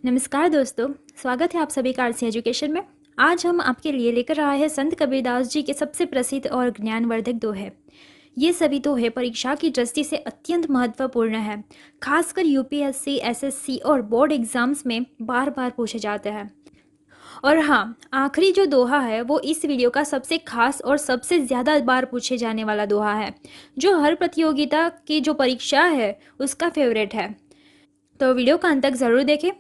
नमस्कार दोस्तों, स्वागत है आप सभी का आरसी एजुकेशन में। आज हम आपके लिए लेकर आए हैं संत कबीरदास जी के सबसे प्रसिद्ध और ज्ञानवर्धक दोहे। ये सभी दोहे परीक्षा की दृष्टि से अत्यंत महत्वपूर्ण है। खासकर यूपीएससी, एसएससी और बोर्ड एग्जाम्स में बार बार पूछे जाते हैं। और हाँ, आखिरी जो दोहा है वो इस वीडियो का सबसे खास और सबसे ज़्यादा बार पूछे जाने वाला दोहा है, जो हर प्रतियोगिता की जो परीक्षा है उसका फेवरेट है। तो वीडियो का अंत तक ज़रूर देखें,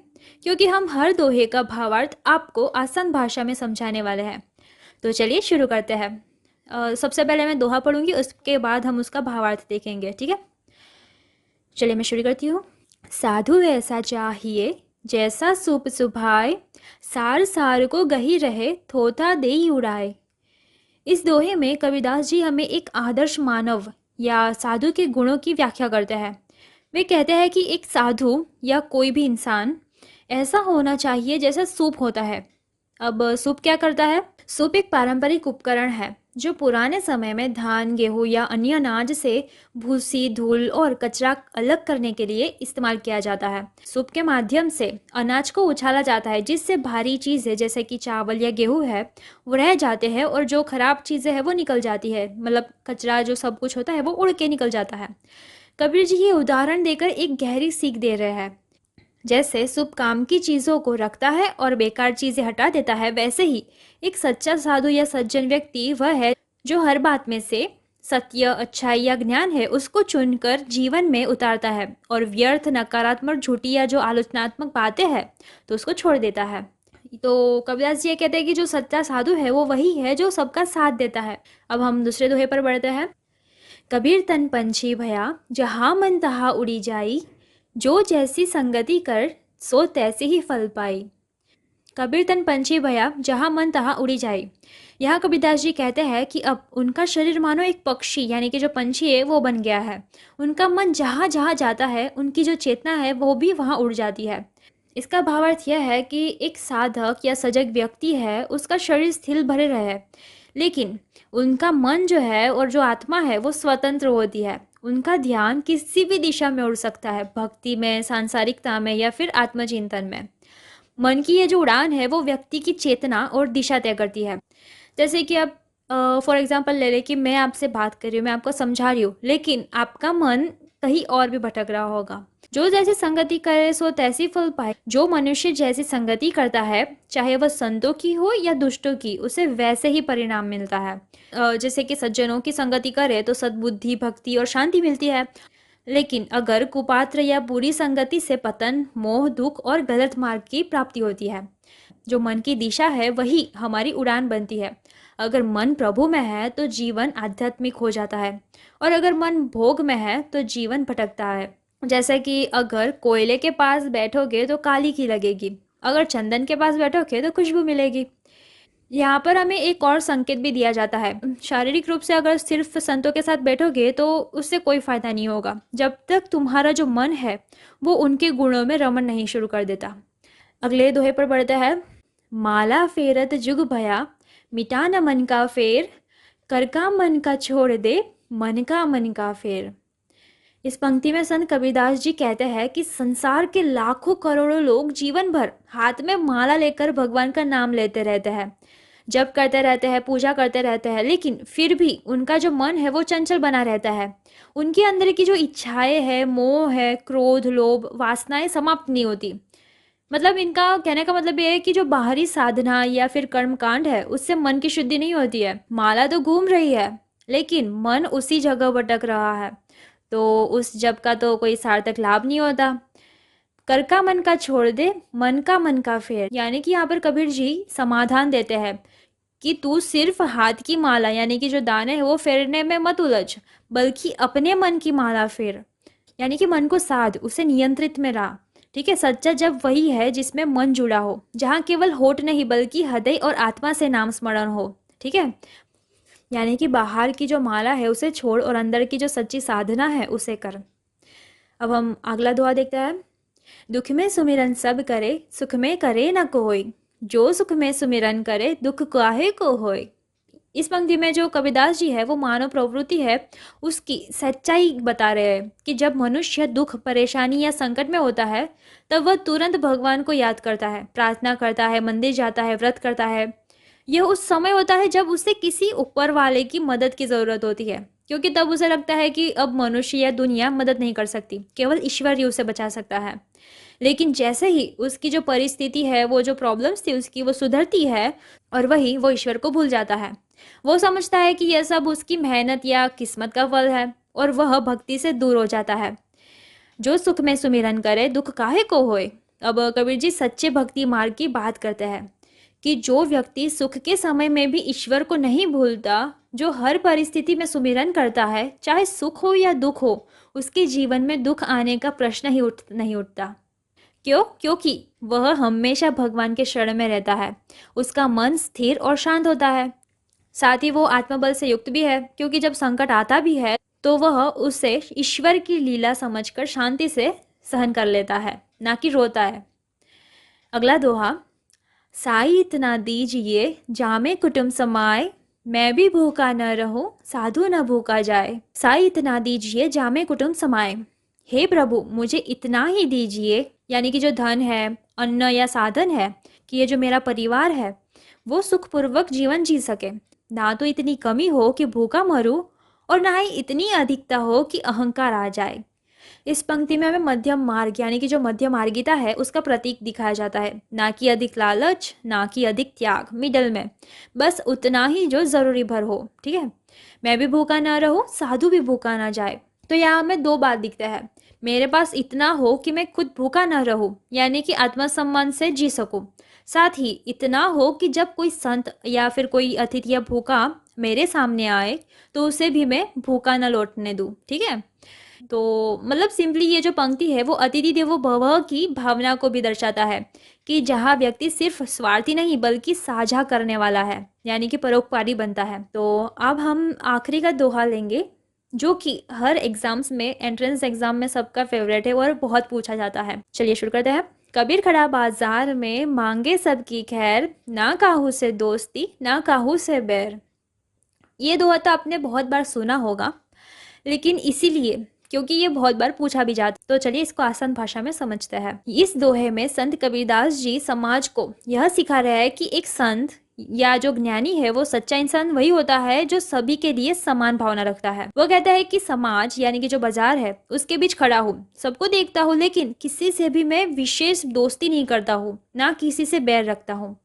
क्योंकि हम हर दोहे का भावार्थ आपको आसान भाषा में समझाने वाले हैं। तो चलिए शुरू करते हैं। सबसे पहले मैं दोहा पढ़ूंगी, उसके बाद हम उसका भावार्थ देखेंगे, ठीक है। चलिए मैं शुरू करती हूँ। साधु ऐसा चाहिए जैसा सूप सुभाए, सार सार को गही रहे थोथा देई उड़ाए। इस दोहे में कबीरदास जी हमें एक आदर्श मानव या साधु के गुणों की व्याख्या करते हैं। वे कहते हैं कि एक साधु या कोई भी इंसान ऐसा होना चाहिए जैसा सूप होता है। अब सूप क्या करता है? सूप एक पारंपरिक उपकरण है जो पुराने समय में धान, गेहूं या अन्य अनाज से भूसी, धूल और कचरा अलग करने के लिए इस्तेमाल किया जाता है। सूप के माध्यम से अनाज को उछाला जाता है, जिससे भारी चीज़ें जैसे कि चावल या गेहूं है वो रह जाते हैं और जो खराब चीज़ें हैं वो निकल जाती है। मतलब कचरा जो सब कुछ होता है वो उड़ के निकल जाता है। कबीर जी ये उदाहरण देकर एक गहरी सीख दे रहे हैं। जैसे सूप काम की चीज़ों को रखता है और बेकार चीज़ें हटा देता है, वैसे ही एक सच्चा साधु या सज्जन व्यक्ति वह है जो हर बात में से सत्य, अच्छाई या ज्ञान है उसको चुनकर जीवन में उतारता है और व्यर्थ, नकारात्मक, झूठी या जो आलोचनात्मक बातें हैं तो उसको छोड़ देता है। तो कबीरदास जी ये कहते हैं कि जो सच्चा साधु है वो वही है जो सबका साथ देता है। अब हम दूसरे दोहे पर बढ़ते हैं। कबीर तन पंछी भया, जहाँ मन तहाँ उड़ी जाई, जो जैसी संगति कर सो तैसे ही फल पाई। कबीर तन पंछी भया, जहाँ मन तहाँ उड़ी जाए। यहाँ कबीरदास जी कहते हैं कि अब उनका शरीर मानो एक पक्षी यानी कि जो पंछी है वो बन गया है। उनका मन जहाँ जहाँ जाता है उनकी जो चेतना है वो भी वहाँ उड़ जाती है। इसका भावार्थ यह है कि एक साधक या सजग व्यक्ति है उसका शरीर स्थिर भरे रहे, लेकिन उनका मन जो है और जो आत्मा है वो स्वतंत्र होती है। उनका ध्यान किसी भी दिशा में उड़ सकता है, भक्ति में, सांसारिकता में या फिर आत्मचिंतन में। मन की ये जो उड़ान है वो व्यक्ति की चेतना और दिशा तय करती है। जैसे कि अब फॉर एग्जांपल ले लें कि मैं आपसे बात कर रही हूँ, मैं आपको समझा रही हूँ, लेकिन आपका मन कहीं और भी भटक रहा होगा। जो जैसी संगति करे सो तैसी फल पाए। जो मनुष्य जैसी संगति करता है, चाहे वह संतों की हो या दुष्टों की, उसे वैसे ही परिणाम मिलता है। जैसे कि सज्जनों की संगति करे तो सद्बुद्धि, भक्ति और शांति मिलती है, लेकिन अगर कुपात्र या बुरी संगति से पतन, मोह, दुख और गलत मार्ग की प्राप्ति होती है। जो मन की दिशा है वही हमारी उड़ान बनती है। अगर मन प्रभु में है तो जीवन आध्यात्मिक हो जाता है, और अगर मन भोग में है तो जीवन भटकता है। जैसे कि अगर कोयले के पास बैठोगे तो काली की लगेगी, अगर चंदन के पास बैठोगे तो खुशबू मिलेगी। यहाँ पर हमें एक और संकेत भी दिया जाता है। शारीरिक रूप से अगर सिर्फ संतों के साथ बैठोगे तो उससे कोई फायदा नहीं होगा, जब तक तुम्हारा जो मन है वो उनके गुणों में रमण नहीं शुरू कर देता। अगले दोहे पर बढ़ते हैं। माला फेरत जुग भया, मिटा न मन का फेर, कर का मन का छोड़ दे, मन का फेर। इस पंक्ति में संत कबीरदास जी कहते हैं कि संसार के लाखों करोड़ों लोग जीवन भर हाथ में माला लेकर भगवान का नाम लेते रहते हैं, जप करते रहते हैं, पूजा करते रहते हैं, लेकिन फिर भी उनका जो मन है वो चंचल बना रहता है। उनके अंदर की जो इच्छाएं है, मोह है, क्रोध, लोभ, वासनाएं समाप्त नहीं होती। मतलब इनका कहने का मतलब ये है कि जो बाहरी साधना या फिर कर्म कांड है उससे मन की शुद्धि नहीं होती है। माला तो घूम रही है लेकिन मन उसी जगह भटक रहा है, तो उस जप का तो कोई सार्थक लाभ नहीं होता। कर का मन का छोड़ दे, मन का फेर। यानी कि यहाँ पर कबीर जी समाधान देते हैं कि तू सिर्फ हाथ की माला यानी कि जो दाने है वो फेरने में मत उलझ, बल्कि अपने मन की माला फेर। यानी कि मन को साध, उसे नियंत्रित में रहा। ठीक है, सच्चा जब वही है जिसमें मन जुड़ा हो, जहाँ केवल होठ नहीं बल्कि हृदय और आत्मा से नाम स्मरण हो। ठीक है, यानी कि बाहर की जो माला है उसे छोड़ और अंदर की जो सच्ची साधना है उसे कर। अब हम अगला दुआ देखते हैं। दुख में सुमिरन सब करे, सुख में करे न कोई, जो सुख में सुमिरन करे दुख काहे को होय। इस पंक्ति में जो कबीरदास जी है वो मानव प्रवृत्ति है उसकी सच्चाई बता रहे हैं कि जब मनुष्य दुख, परेशानी या संकट में होता है तब वह तुरंत भगवान को याद करता है, प्रार्थना करता है, मंदिर जाता है, व्रत करता है। यह उस समय होता है जब उसे किसी ऊपर वाले की मदद की जरूरत होती है, क्योंकि तब उसे लगता है कि अब मनुष्य या दुनिया मदद नहीं कर सकती, केवल ईश्वर ही उसे बचा सकता है। लेकिन जैसे ही उसकी जो परिस्थिति है, वो जो प्रॉब्लम्स थी उसकी, वो सुधरती है और वही वो ईश्वर को भूल जाता है। वो समझता है कि यह सब उसकी मेहनत या किस्मत का फल है और वह भक्ति से दूर हो जाता है। जो सुख में सुमिरन करे दुख काहे को होए। अब कबीर जी सच्चे भक्ति मार्ग की बात करते हैं कि जो व्यक्ति सुख के समय में भी ईश्वर को नहीं भूलता, जो हर परिस्थिति में सुमिरन करता है, चाहे सुख हो या दुख हो, उसके जीवन में दुख आने का प्रश्न ही नहीं उठता। क्यों? क्योंकि वह हमेशा भगवान के शरण में रहता है, उसका मन स्थिर और शांत होता है। साथ ही वो आत्मबल से युक्त भी है, क्योंकि जब संकट आता भी है तो वह उसे ईश्वर की लीला समझकर शांति से सहन कर लेता है, ना कि रोता है। अगला दोहा, साई इतना दीजिए जामे कुटुंब समाए, मैं भी भूखा न रहूं साधु न भूखा जाए। साई इतना दीजिए जामे कुटुंब समाए, हे प्रभु मुझे इतना ही दीजिए, यानी कि जो धन है, अन्न या साधन है, कि ये जो मेरा परिवार है वो सुखपूर्वक जीवन जी सके। ना तो इतनी कमी हो कि भूखा मरूं और ना ही इतनी अधिकता हो कि अहंकार आ जाए। इस पंक्ति में हमें मध्यम मार्ग, यानी कि जो मध्य मार्गिता है उसका प्रतीक दिखाया जाता है। ना कि अधिक लालच, ना कि अधिक त्याग, मिडल में बस उतना ही जो जरूरी भर हो। ठीक है, मैं भी भूखा ना रहूं साधु भी भूखा ना जाए। तो यहाँ हमें दो बात दिखता है, मेरे पास इतना हो कि मैं खुद भूखा ना रहूं, यानी कि आत्मसम्मान से जी सकूं। साथ ही इतना हो कि जब कोई संत या फिर कोई अतिथि या भूखा मेरे सामने आए तो उसे भी मैं भूखा ना लौटने दूं। ठीक है, तो मतलब सिंपली ये जो पंक्ति है वो अतिथि देवो भव की भावना को भी दर्शाता है कि जहाँ व्यक्ति सिर्फ स्वार्थी नहीं बल्कि साझा करने वाला है, यानी कि परोपकारी बनता है। तो अब हम आखिरी का दोहा लेंगे जो कि हर एग्जाम्स में, एंट्रेंस एग्जाम में सबका फेवरेट है और बहुत पूछा जाता है। चलिए शुरू करते हैं। कबीर खड़ा बाजार में मांगे सबकी खैर, ना काहू से दोस्ती ना काहू से बैर। ये दोहा तो आपने बहुत बार सुना होगा, लेकिन इसीलिए क्योंकि ये बहुत बार पूछा भी जाता, तो चलिए इसको आसान भाषा में समझते हैं। इस दोहे में संत कबीरदास जी समाज को यह सिखा रहे हैं कि एक संत या जो ज्ञानी है वो सच्चा इंसान वही होता है जो सभी के लिए समान भावना रखता है। वो कहता है कि समाज यानी कि जो बाजार है उसके बीच खड़ा हूँ, सबको देखता हूँ, लेकिन किसी से भी मैं विशेष दोस्ती नहीं करता हूँ, ना किसी से बैर रखता हूँ।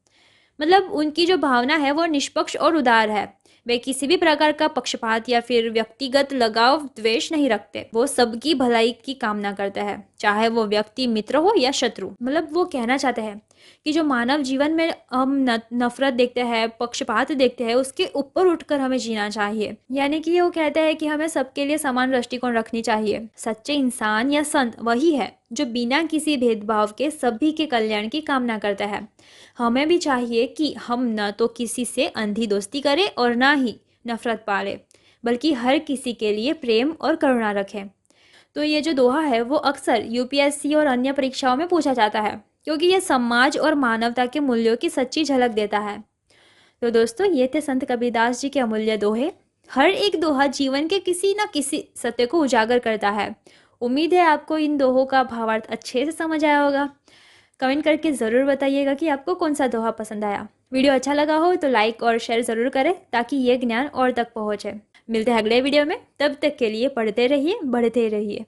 मतलब उनकी जो भावना है वो निष्पक्ष और उदार है। वे किसी भी प्रकार का पक्षपात या फिर व्यक्तिगत लगाव द्वेष नहीं रखते। वो सबकी भलाई की कामना करते हैं, चाहे वो व्यक्ति मित्र हो या शत्रु। मतलब वो कहना चाहते हैं कि जो मानव जीवन में हम नफरत देखते हैं, पक्षपात देखते हैं, उसके ऊपर उठकर हमें जीना चाहिए। यानी कि वो कहते हैं कि हमें सबके लिए समान दृष्टिकोण रखनी चाहिए। सच्चे इंसान या संत वही है जो बिना किसी भेदभाव के सभी के कल्याण की कामना करता है। हमें भी चाहिए कि हम न तो किसी से अंधी दोस्ती करें और ना ही नफरत पालें, बल्कि हर किसी के लिए प्रेम और करुणा रखें। तो ये जो दोहा है वो अक्सर यूपीएससी और अन्य परीक्षाओं में पूछा जाता है, क्योंकि ये समाज और मानवता के मूल्यों की सच्ची झलक देता है। तो दोस्तों, ये थे संत कबीरदास जी के अमूल्य दोहे। हर एक दोहा जीवन के किसी न किसी सत्य को उजागर करता है। उम्मीद है आपको इन दोहों का भावार्थ अच्छे से समझ आया होगा। कमेंट करके ज़रूर बताइएगा कि आपको कौन सा दोहा पसंद आया। वीडियो अच्छा लगा हो तो लाइक और शेयर ज़रूर करें ताकि ये ज्ञान और तक पहुँचे। मिलते हैं अगले वीडियो में, तब तक के लिए पढ़ते रहिए, बढ़ते रहिए।